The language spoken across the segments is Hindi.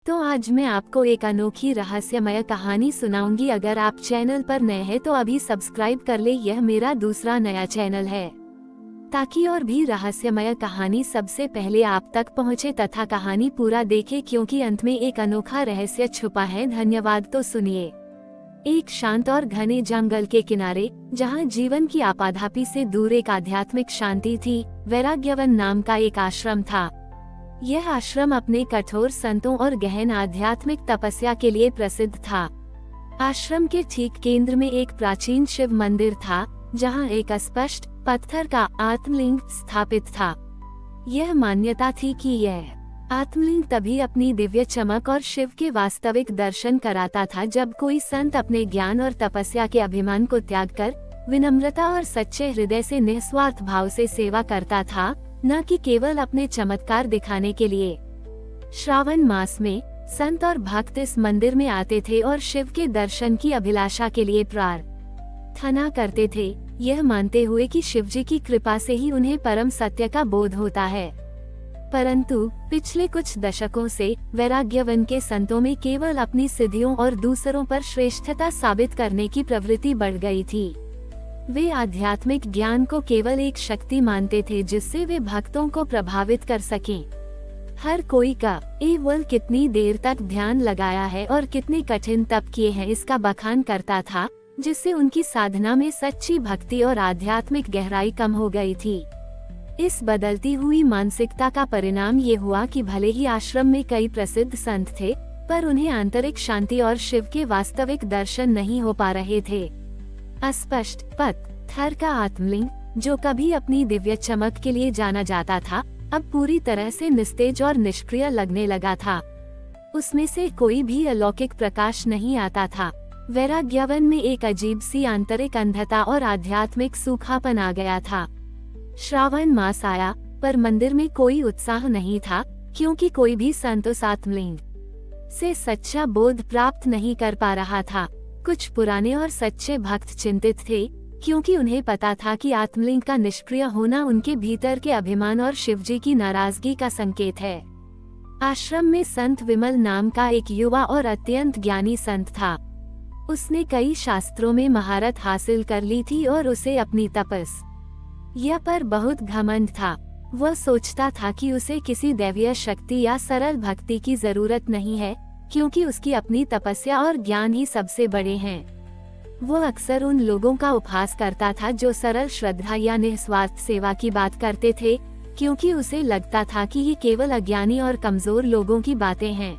तो आज मैं आपको एक अनोखी रहस्यमय कहानी सुनाऊंगी। अगर आप चैनल पर नए हैं तो अभी सब्सक्राइब कर ले, यह मेरा दूसरा नया चैनल है ताकि और भी रहस्यमय कहानी सबसे पहले आप तक पहुंचे तथा कहानी पूरा देखे, क्योंकि अंत में एक अनोखा रहस्य छुपा है। धन्यवाद। तो सुनिए। एक शांत और घने जंगल के किनारे, जहां जीवन की आपाधापी से दूर एक आध्यात्मिक शांति थी, वैराग्यवन नाम का एक आश्रम था। यह आश्रम अपने कठोर संतों और गहन आध्यात्मिक तपस्या के लिए प्रसिद्ध था। आश्रम के ठीक केंद्र में एक प्राचीन शिव मंदिर था, जहां एक अस्पष्ट पत्थर का आत्मलिंग स्थापित था। यह मान्यता थी कि यह आत्मलिंग तभी अपनी दिव्य चमक और शिव के वास्तविक दर्शन कराता था जब कोई संत अपने ज्ञान और तपस्या के अभिमान को त्याग कर विनम्रता और सच्चे हृदय से निस्वार्थ भाव से सेवा करता था, न कि केवल अपने चमत्कार दिखाने के लिए। श्रावण मास में संत और भक्त इस मंदिर में आते थे और शिव के दर्शन की अभिलाषा के लिए प्रार्थना करते थे, यह मानते हुए कि शिव जी की कृपा से ही उन्हें परम सत्य का बोध होता है। परंतु पिछले कुछ दशकों से वैराग्यवन के संतों में केवल अपनी सिद्धियों और दूसरों पर श्रेष्ठता साबित करने की प्रवृत्ति बढ़ गई थी। वे आध्यात्मिक ज्ञान को केवल एक शक्ति मानते थे जिससे वे भक्तों को प्रभावित कर सकें। हर कोई का केवल कितनी देर तक ध्यान लगाया है और कितने कठिन तप किए हैं इसका बखान करता था, जिससे उनकी साधना में सच्ची भक्ति और आध्यात्मिक गहराई कम हो गई थी। इस बदलती हुई मानसिकता का परिणाम ये हुआ कि भले ही आश्रम में कई प्रसिद्ध संत थे, पर उन्हें आंतरिक शांति और शिव के वास्तविक दर्शन नहीं हो पा रहे थे। अस्पष्ट पत्थर का आत्मलिंग, जो कभी अपनी दिव्य चमक के लिए जाना जाता था, अब पूरी तरह से निस्तेज और निष्क्रिय लगने लगा था। उसमें से कोई भी अलौकिक प्रकाश नहीं आता था। वैराग्यवन में एक अजीब सी आंतरिक अंधता और आध्यात्मिक सूखापन आ गया था। श्रावण मास आया, पर मंदिर में कोई उत्साह नहीं था, क्योंकि कोई भी संत उस आत्मलिंग से सच्चा बोध प्राप्त नहीं कर पा रहा था। कुछ पुराने और सच्चे भक्त चिंतित थे, क्योंकि उन्हें पता था कि आत्मलिंग का निष्क्रिय होना उनके भीतर के अभिमान और शिवजी की नाराजगी का संकेत है। आश्रम में संत विमल नाम का एक युवा और अत्यंत ज्ञानी संत था। उसने कई शास्त्रों में महारत हासिल कर ली थी और उसे अपनी तपस्या पर बहुत घमंड था। वह सोचता था कि उसे किसी दैवीय शक्ति या सरल भक्ति की जरूरत नहीं है, क्योंकि उसकी अपनी तपस्या और ज्ञान ही सबसे बड़े हैं। वो अक्सर उन लोगों का उपहास करता था जो सरल श्रद्धा या निस्वार्थ सेवा की बात करते थे, क्योंकि उसे लगता था कि ये केवल अज्ञानी और कमजोर लोगों की बातें हैं।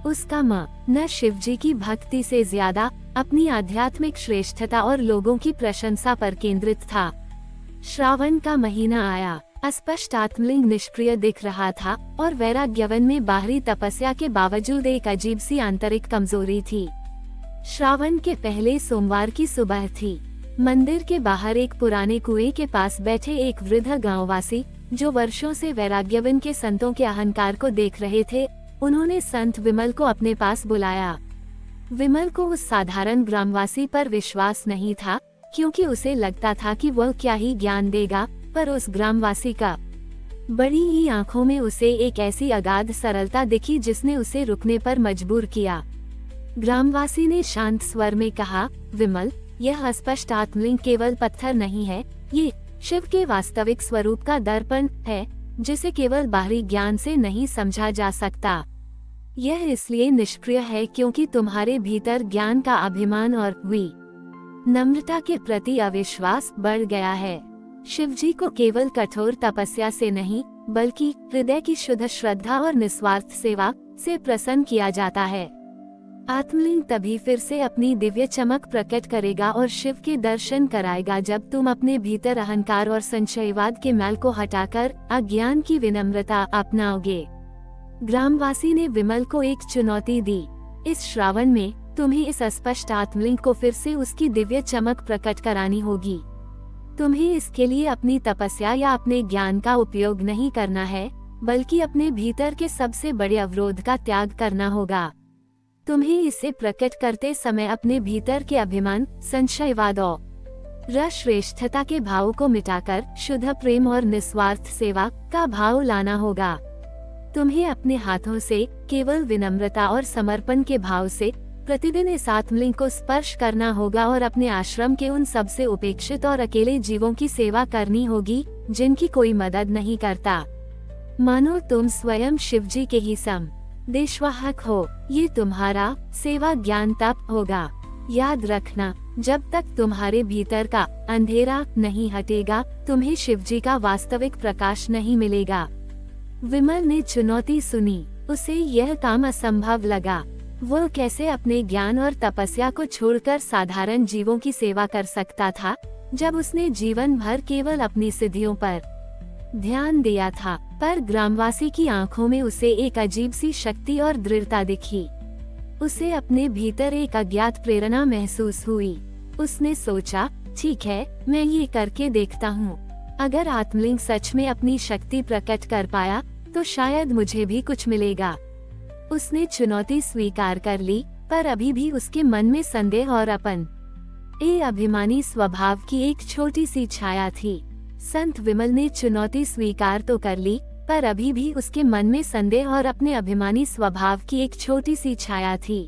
उसका मन शिवजी की भक्ति से ज्यादा अपनी आध्यात्मिक श्रेष्ठता और लोगों की प्रशंसा पर केंद्रित था। श्रावण का महीना आया। अस्पष्ट आत्मलिंग निष्क्रिय दिख रहा था और वैराग्यवन में बाहरी तपस्या के बावजूद एक अजीब सी आंतरिक कमजोरी थी। श्रावण के पहले सोमवार की सुबह थी। मंदिर के बाहर एक पुराने कुएं के पास बैठे एक वृद्ध गांववासी, जो वर्षों से वैराग्यवन के संतों के अहंकार को देख रहे थे, उन्होंने संत विमल को अपने पास बुलाया। विमल को उस साधारण ग्रामवासी पर विश्वास नहीं था, क्योंकि उसे लगता था कि वह क्या ही ज्ञान देगा, पर उस ग्रामवासी का बड़ी ही आंखों में उसे एक ऐसी अगाध सरलता दिखी जिसने उसे रुकने पर मजबूर किया। ग्रामवासी ने शांत स्वर में कहा, विमल, यह अस्पष्ट आत्मलिंग केवल पत्थर नहीं है, ये शिव के वास्तविक स्वरूप का दर्पण है, जिसे केवल बाहरी ज्ञान से नहीं समझा जा सकता। यह इसलिए निष्क्रिय है क्योंकि तुम्हारे भीतर ज्ञान का अभिमान और नम्रता के प्रति अविश्वास बढ़ गया है। शिवजी को केवल कठोर तपस्या से नहीं, बल्कि हृदय की शुद्ध श्रद्धा और निस्वार्थ सेवा से प्रसन्न किया जाता है। आत्मलिंग तभी फिर से अपनी दिव्य चमक प्रकट करेगा और शिव के दर्शन कराएगा जब तुम अपने भीतर अहंकार और संशयवाद के मैल को हटाकर अज्ञान की विनम्रता अपनाओगे। ग्रामवासी ने विमल को एक चुनौती दी। इस श्रावण में तुम्हें इस अस्पष्ट आत्मलिंग को फिर से उसकी दिव्य चमक प्रकट करानी होगी। तुम्हें इसके लिए अपनी तपस्या या अपने ज्ञान का उपयोग नहीं करना है, बल्कि अपने भीतर के सबसे बड़े अवरोध का त्याग करना होगा। तुम्हें इसे प्रकट करते समय अपने भीतर के अभिमान, संशयवाद और श्रेष्ठता के भावों को मिटाकर शुद्ध प्रेम और निस्वार्थ सेवा का भाव लाना होगा। तुम्हें अपने हाथों से केवल विनम्रता और समर्पण के भाव से प्रतिदिन इस आत्मलिंग को स्पर्श करना होगा और अपने आश्रम के उन सबसे उपेक्षित और अकेले जीवों की सेवा करनी होगी जिनकी कोई मदद नहीं करता। मानो तुम स्वयं शिवजी के ही सम देशवाहक हो। ये तुम्हारा सेवा ज्ञान तप होगा। याद रखना, जब तक तुम्हारे भीतर का अंधेरा नहीं हटेगा, तुम्हें शिवजी का वास्तविक प्रकाश नहीं मिलेगा। विमल ने चुनौती सुनी। उसे यह काम असंभव लगा। वो कैसे अपने ज्ञान और तपस्या को छोड़कर साधारण जीवों की सेवा कर सकता था, जब उसने जीवन भर केवल अपनी सिद्धियों पर ध्यान दिया था। पर ग्रामवासी की आंखों में उसे एक अजीब सी शक्ति और दृढ़ता दिखी। उसे अपने भीतर एक अज्ञात प्रेरणा महसूस हुई। उसने सोचा, ठीक है, मैं ये करके देखता हूँ। अगर आत्मलिंग सच में अपनी शक्ति प्रकट कर पाया तो शायद मुझे भी कुछ मिलेगा। उसने चुनौती स्वीकार कर ली, पर अभी भी उसके मन में संदेह और अभिमानी स्वभाव की एक छोटी सी छाया थी। संत विमल ने चुनौती स्वीकार तो कर ली, पर अभी भी उसके मन में संदेह और अपने अभिमानी स्वभाव की एक छोटी सी छाया थी।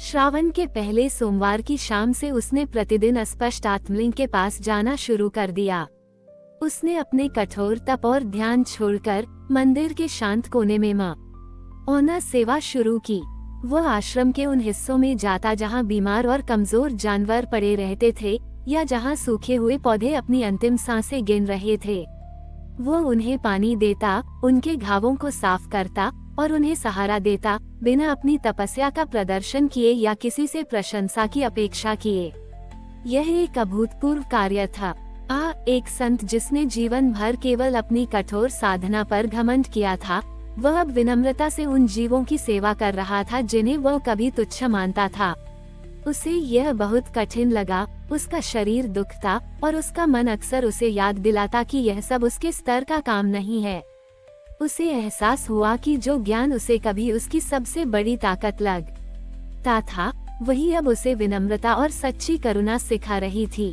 श्रावण के पहले सोमवार की शाम से उसने प्रतिदिन स्पष्ट आत्मलिंग के पास जाना शुरू कर दिया। उसने अपने कठोर तप और ध्यान छोड़कर मंदिर के शांत कोने में मौन सेवा शुरू की। वह आश्रम के उन हिस्सों में जाता जहां बीमार और कमजोर जानवर पड़े रहते थे या जहां सूखे हुए पौधे अपनी अंतिम सांसें गिन रहे थे। वो उन्हें पानी देता, उनके घावों को साफ करता और उन्हें सहारा देता, बिना अपनी तपस्या का प्रदर्शन किए या किसी से प्रशंसा की अपेक्षा किए। यह एक अभूतपूर्व कार्य था। एक संत जिसने जीवन भर केवल अपनी कठोर साधना पर घमंड किया था, वह अब विनम्रता से उन जीवों की सेवा कर रहा था जिन्हें वह कभी तुच्छ मानता था। उसे यह बहुत कठिन लगा। उसका शरीर दुखता और उसका मन अक्सर उसे याद दिलाता कि यह सब उसके स्तर का काम नहीं है। उसे एहसास हुआ कि जो ज्ञान उसे कभी उसकी सबसे बड़ी ताकत लगता था, वही अब उसे विनम्रता और सच्ची करुणा सिखा रही थी।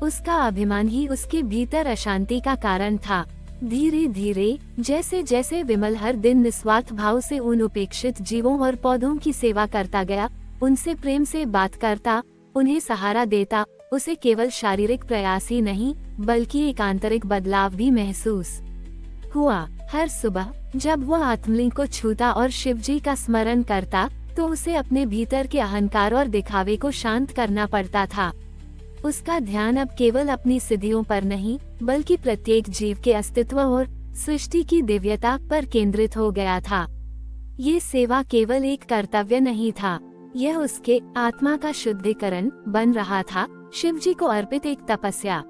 उसका अभिमान ही उसके भीतर अशांति का कारण था। धीरे धीरे जैसे जैसे विमल हर दिन निस्वार्थ भाव से उन उपेक्षित जीवों और पौधों की सेवा करता गया, उनसे प्रेम से बात करता, उन्हें सहारा देता, उसे केवल शारीरिक प्रयास ही नहीं बल्कि एक आंतरिक बदलाव भी महसूस हुआ। हर सुबह जब वह आत्मलिंग को छूता और शिवजी का स्मरण करता, तो उसे अपने भीतर के अहंकार और दिखावे को शांत करना पड़ता था। उसका ध्यान अब केवल अपनी सिद्धियों पर नहीं बल्कि प्रत्येक जीव के अस्तित्व और सृष्टि की दिव्यता पर केंद्रित हो गया था। ये सेवा केवल एक कर्तव्य नहीं था, यह उसके आत्मा का शुद्धिकरण बन रहा था, शिवजी को अर्पित एक तपस्या।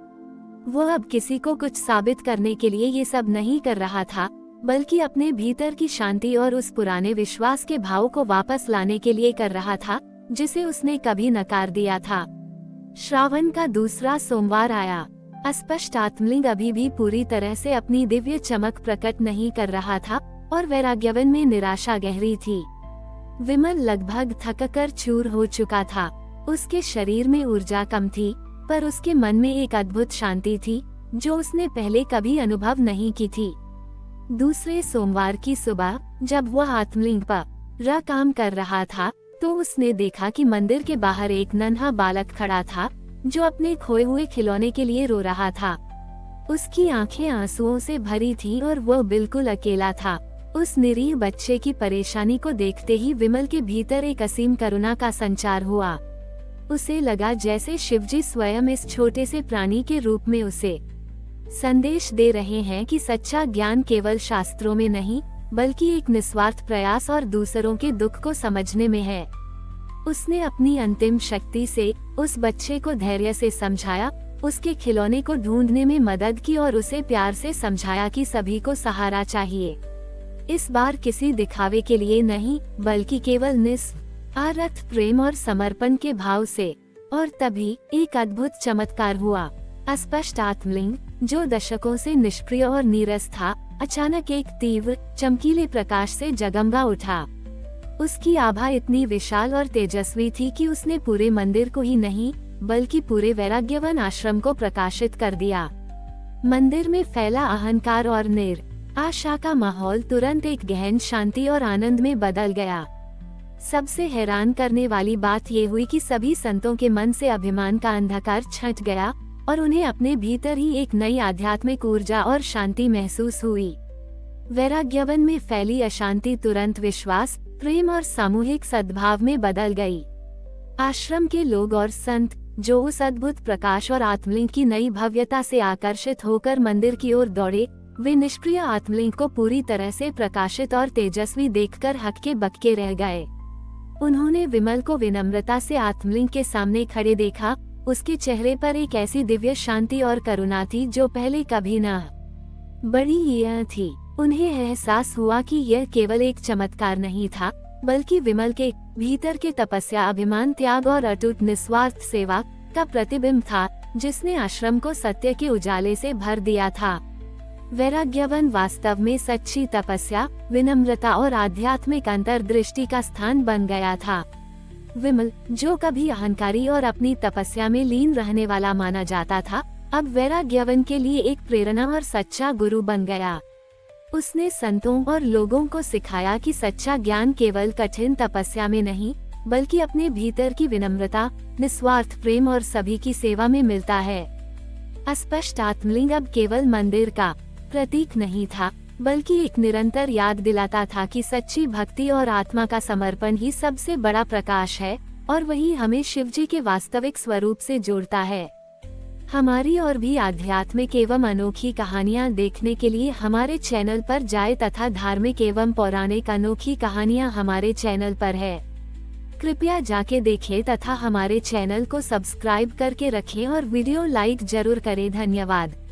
वह अब किसी को कुछ साबित करने के लिए ये सब नहीं कर रहा था, बल्कि अपने भीतर की शांति और उस पुराने विश्वास के भाव को वापस लाने के लिए कर रहा था जिसे उसने कभी नकार दिया था। श्रावण का दूसरा सोमवार आया। अस्पष्ट आत्मलिंग अभी भी पूरी तरह से अपनी दिव्य चमक प्रकट नहीं कर रहा था और वैराग्यवन में निराशा गहरी थी। विमल लगभग थककर चूर हो चुका था। उसके शरीर में ऊर्जा कम थी, पर उसके मन में एक अद्भुत शांति थी जो उसने पहले कभी अनुभव नहीं की थी। दूसरे सोमवार की सुबह जब वह आत्मलिंग पर काम कर रहा था, तो उसने देखा कि मंदिर के बाहर एक नन्हा बालक खड़ा था जो अपने खोए हुए खिलौने के लिए रो रहा था। उसकी आंखें आंसुओं से भरी थीं और वह बिल्कुल अकेला था। उस निरीह बच्चे की परेशानी को देखते ही विमल के भीतर एक असीम करुणा का संचार हुआ। उसे लगा जैसे शिवजी स्वयं इस छोटे से प्राणी के रूप में उसे संदेश दे रहे हैं कि सच्चा ज्ञान केवल शास्त्रों में नहीं बल्कि एक निस्वार्थ प्रयास और दूसरों के दुख को समझने में है। उसने अपनी अंतिम शक्ति से उस बच्चे को धैर्य से समझाया, उसके खिलौने को ढूंढने में मदद की और उसे प्यार से समझाया कि सभी को सहारा चाहिए। इस बार किसी दिखावे के लिए नहीं बल्कि केवल निस्वार्थ प्रेम और समर्पण के भाव से। और तभी एक अद्भुत चमत्कार हुआ। अस्पष्ट आत्मलिंग जो दशकों से निष्क्रिय और नीरस था, अचानक एक तीव्र चमकीले प्रकाश से जगमगा उठा। उसकी आभा इतनी विशाल और तेजस्वी थी कि उसने पूरे मंदिर को ही नहीं बल्कि पूरे वैराग्यवन आश्रम को प्रकाशित कर दिया। मंदिर में फैला अहंकार और आशा का माहौल तुरंत एक गहन शांति और आनंद में बदल गया। सबसे हैरान करने वाली बात ये हुई कि सभी संतों के मन से अभिमान का अंधकार छंट गया और उन्हें अपने भीतर ही एक नई आध्यात्मिक ऊर्जा और शांति महसूस हुई। वैराग्यवन में फैली अशांति तुरंत विश्वास, प्रेम और सामूहिक सद्भाव में बदल गई। आश्रम के लोग और संत, जो उस अद्भुत प्रकाश और आत्मलिंग की नई भव्यता से आकर्षित होकर मंदिर की ओर दौड़े, वे निष्क्रिय आत्मलिंग को पूरी तरह से प्रकाशित और तेजस्वी देखकर हक्के बक्के रह गए। उन्होंने विमल को विनम्रता से आत्मलिंग के सामने खड़े देखा। उसके चेहरे पर एक ऐसी दिव्य शांति और करुणा थी जो पहले कभी न बड़ी यह थी। उन्हें एहसास हुआ कि यह केवल एक चमत्कार नहीं था, बल्कि विमल के भीतर के तपस्या, अभिमान, त्याग और अटूट निस्वार्थ सेवा का प्रतिबिंब था, जिसने आश्रम को सत्य के उजाले से भर दिया था। वैराग्यवन वास्तव में सच्ची तपस्या, विनम्रता और आध्यात्मिक अंतर्दृष्टि का स्थान बन गया था। विमल, जो कभी अहंकारी और अपनी तपस्या में लीन रहने वाला माना जाता था, अब वैराग्यवन के लिए एक प्रेरणा और सच्चा गुरु बन गया। उसने संतों और लोगों को सिखाया कि सच्चा ज्ञान केवल कठिन तपस्या में नहीं, बल्कि अपने भीतर की विनम्रता, निस्वार्थ प्रेम और सभी की सेवा में मिलता है। अस्पष्ट आत्मलिंग अब केवल मंदिर का प्रतीक नहीं था, बल्कि एक निरंतर याद दिलाता था कि सच्ची भक्ति और आत्मा का समर्पण ही सबसे बड़ा प्रकाश है और वही हमें शिवजी के वास्तविक स्वरूप से जोड़ता है। हमारी और भी आध्यात्मिक एवं अनोखी कहानियाँ देखने के लिए हमारे चैनल पर जाएं तथा धार्मिक एवं पौराणिक अनोखी कहानियाँ हमारे चैनल पर है। कृपया जाके देखें तथा हमारे चैनल को सब्सक्राइब करके रखें और वीडियो लाइक जरूर करें। धन्यवाद।